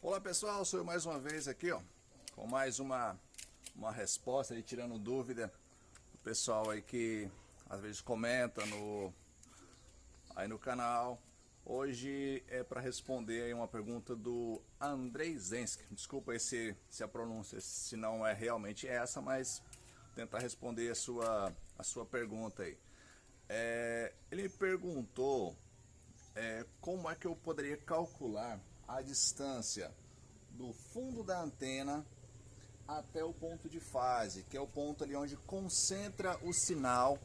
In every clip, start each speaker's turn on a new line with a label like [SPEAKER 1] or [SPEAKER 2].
[SPEAKER 1] Olá pessoal, sou eu mais uma vez aqui, ó, com mais uma resposta aí, tirando dúvida do pessoal aí que às vezes comenta aí no canal. Hoje é para responder aí uma pergunta do Andrei Zensky. Desculpa aí se a pronúncia se não é realmente essa, mas tentar responder a sua pergunta aí. Ele me perguntou como é que eu poderia calcular a distância do fundo da antena até o ponto de fase, que é o ponto ali onde concentra o sinal,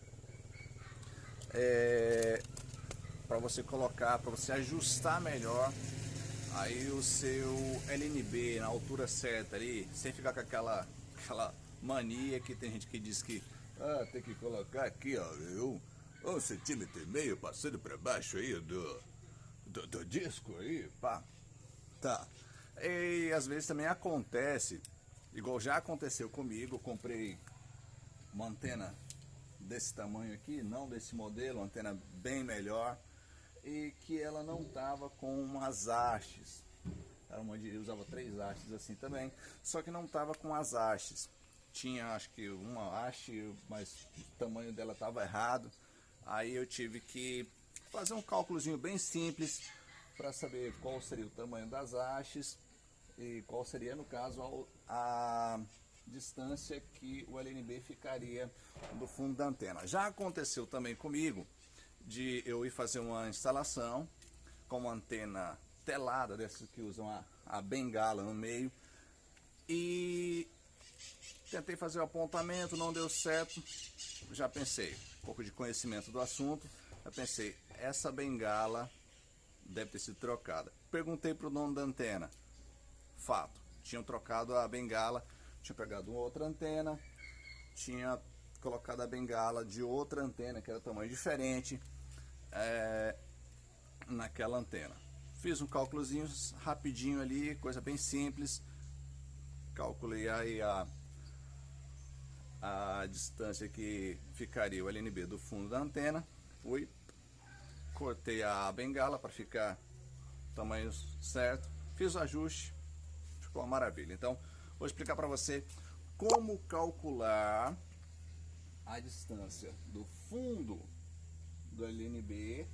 [SPEAKER 1] para você colocar, para você ajustar melhor aí o seu LNB na altura certa ali, sem ficar com aquela mania que tem gente que diz que tem que colocar aqui, ó, 1,5 cm passando para baixo aí do disco aí, pá. Tá. E às vezes também acontece, igual já aconteceu comigo, eu comprei uma antena desse tamanho aqui, não desse modelo, uma antena bem melhor, e que ela não tava com umas hastes. Era eu usava 3 hastes assim também, só que não tava com as hastes. Tinha acho que uma haste, mas o tamanho dela tava errado. Aí eu tive que fazer um cálculozinho bem simples para saber qual seria o tamanho das hastes e qual seria, no caso, a distância que o LNB ficaria do fundo da antena. Já aconteceu também comigo de eu ir fazer uma instalação com uma antena telada, dessas que usam a bengala no meio, e tentei fazer o apontamento, não deu certo. Já pensei, um pouco de conhecimento do assunto, já pensei, essa bengala deve ter sido trocada. Perguntei para o dono da antena, fato, tinham trocado a bengala, tinha pegado uma outra antena, tinha colocado a bengala de outra antena, que era tamanho diferente, naquela antena. Fiz um cálculozinho rapidinho ali, coisa bem simples, calculei aí a distância que ficaria o LNB do fundo da antena, fui, cortei a bengala para ficar tamanho certo, fiz o ajuste, ficou uma maravilha. Então vou explicar para você como calcular a distância do fundo do LNB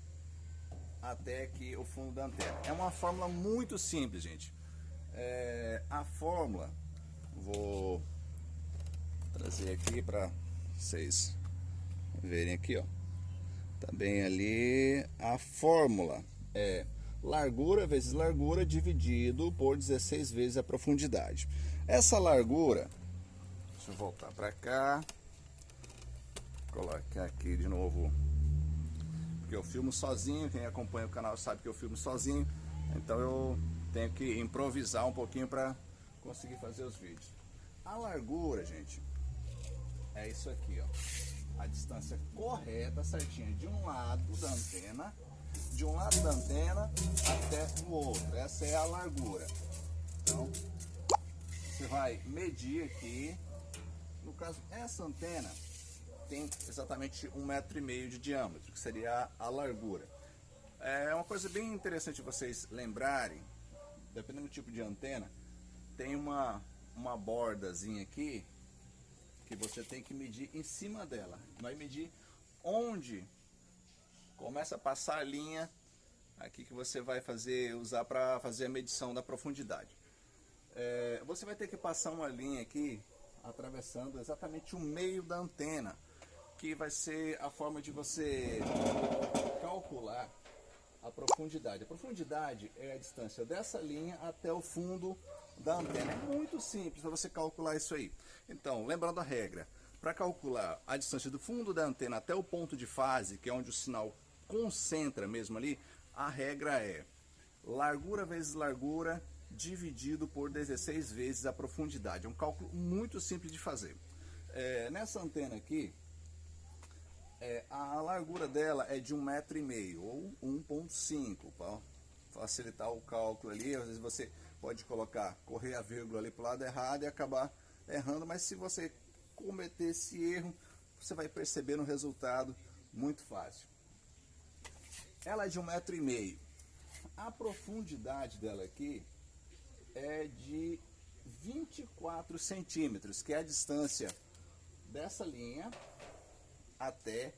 [SPEAKER 1] até aqui o fundo da antena. É uma fórmula muito simples, gente. A fórmula, vou trazer aqui para vocês verem aqui, ó. Tá bem ali. A fórmula é largura vezes largura dividido por 16 vezes a profundidade. Essa largura, deixa eu voltar para cá, colocar aqui de novo, porque eu filmo sozinho, quem acompanha o canal sabe que eu filmo sozinho, então eu tenho que improvisar um pouquinho para conseguir fazer os vídeos. A largura, gente, é isso aqui, ó. A distância correta, certinha, de um lado da antena, até o outro. Essa é a largura. Então, você vai medir aqui. No caso, essa antena tem exatamente 1,5 m de diâmetro, que seria a largura. É uma coisa bem interessante vocês lembrarem, dependendo do tipo de antena, tem uma bordazinha aqui que você tem que medir em cima dela. Vai medir onde começa a passar a linha aqui que você vai usar para fazer a medição da profundidade. Você vai ter que passar uma linha aqui atravessando exatamente o meio da antena, que vai ser a forma de você calcular a profundidade. A profundidade é a distância dessa linha até o fundo da antena. É muito simples para você calcular isso aí. Então, lembrando a regra, para calcular a distância do fundo da antena até o ponto de fase, que é onde o sinal concentra mesmo ali, a regra é largura vezes largura dividido por 16 vezes a profundidade. É um cálculo muito simples de fazer. Nessa antena aqui, a largura dela é de 1,5 m ou 1,5 para facilitar o cálculo ali. Às vezes você pode correr a vírgula ali para o lado errado e acabar errando, mas se você cometer esse erro, você vai perceber no resultado muito fácil. Ela é de 1,5 m. A profundidade dela aqui é de 24 centímetros, que é a distância dessa linha até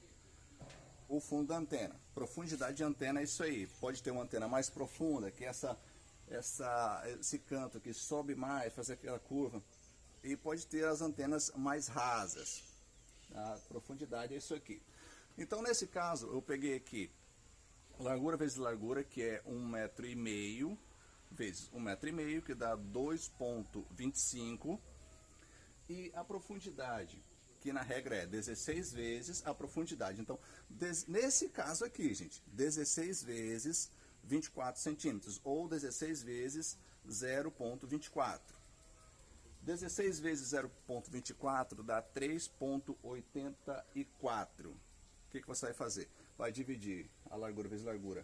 [SPEAKER 1] o fundo da antena. Profundidade de antena é isso aí. Pode ter uma antena mais profunda, que é esse canto que sobe mais, fazer aquela curva. E pode ter as antenas mais rasas. A profundidade é isso aqui. Então, nesse caso, eu peguei aqui largura vezes largura, que é 1,5 m, vezes 1,5 m, que dá 2,25. E a profundidade, que na regra é 16 vezes a profundidade. Então, nesse caso aqui, gente, 16 vezes 24 centímetros, ou 16 vezes 0,24. 16 vezes 0,24 dá 3,84. O que você vai fazer? Vai dividir a largura vezes largura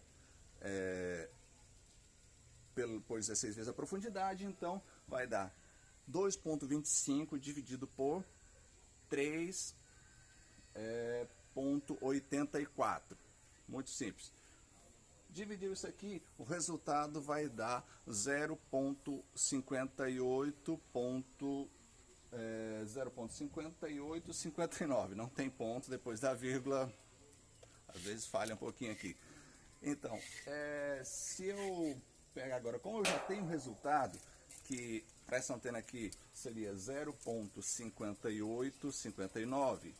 [SPEAKER 1] por 16 vezes a profundidade, então vai dar 2,25 dividido por 3,84. Muito simples. Dividiu isso aqui, o resultado vai dar 0,5859. Não tem ponto depois da vírgula, às vezes falha um pouquinho aqui. Então, se eu pegar agora, como eu já tenho o resultado, que para essa antena aqui seria 0,5859,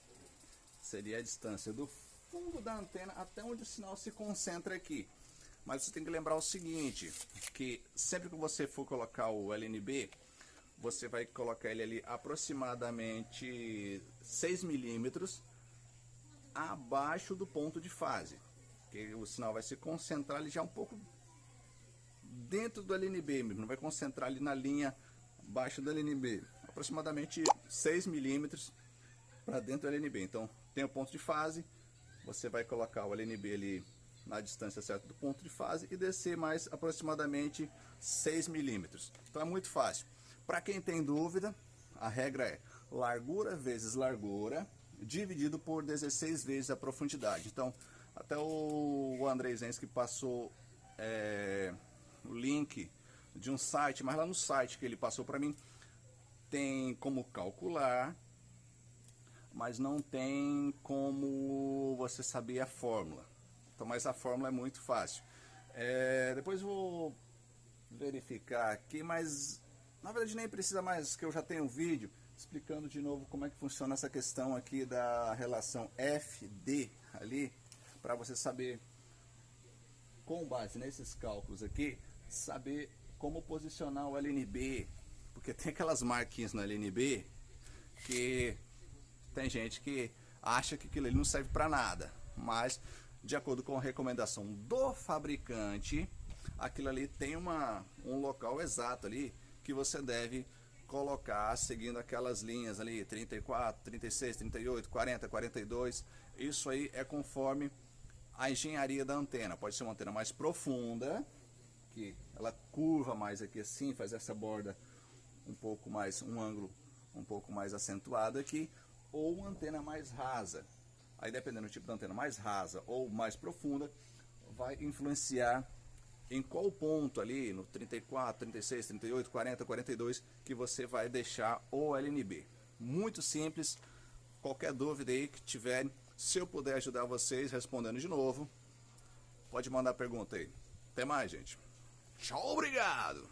[SPEAKER 1] seria a distância do fundo da antena até onde o sinal se concentra aqui. Mas você tem que lembrar o seguinte, que sempre que você for colocar o LNB, você vai colocar ele ali aproximadamente 6 milímetros abaixo do ponto de fase, que o sinal vai se concentrar ali já um pouco dentro do LNB, não vai concentrar ali na linha abaixo do LNB, aproximadamente 6 milímetros para dentro do LNB. Então tem o ponto de fase, você vai colocar o LNB ali na distância certa do ponto de fase e descer mais aproximadamente 6 milímetros. Então é muito fácil. Para quem tem dúvida, a regra é largura vezes largura dividido por 16 vezes a profundidade. Então até o Andrei Zensky passou o link de um site, mas lá no site que ele passou para mim tem como calcular, mas não tem como você saber a fórmula. Então, mas a fórmula é muito fácil. Depois vou verificar aqui, mas na verdade nem precisa mais, que eu já tenho um vídeo explicando de novo como é que funciona essa questão aqui da relação FD ali, para você saber, com base nesses cálculos aqui, saber como posicionar o LNB, porque tem aquelas marquinhas no LNB que tem gente que acha que aquilo ali não serve para nada, mas de acordo com a recomendação do fabricante, aquilo ali tem um local exato ali que você deve colocar seguindo aquelas linhas ali, 34, 36, 38, 40, 42. Isso aí é conforme a engenharia da antena. Pode ser uma antena mais profunda, que ela curva mais aqui assim, faz essa borda um pouco mais, um ângulo um pouco mais acentuado aqui, ou uma antena mais rasa. Aí dependendo do tipo de antena mais rasa ou mais profunda, vai influenciar em qual ponto ali, no 34, 36, 38, 40, 42, que você vai deixar o LNB. Muito simples, qualquer dúvida aí que tiverem, se eu puder ajudar vocês respondendo de novo, pode mandar pergunta aí. Até mais, gente. Tchau, obrigado!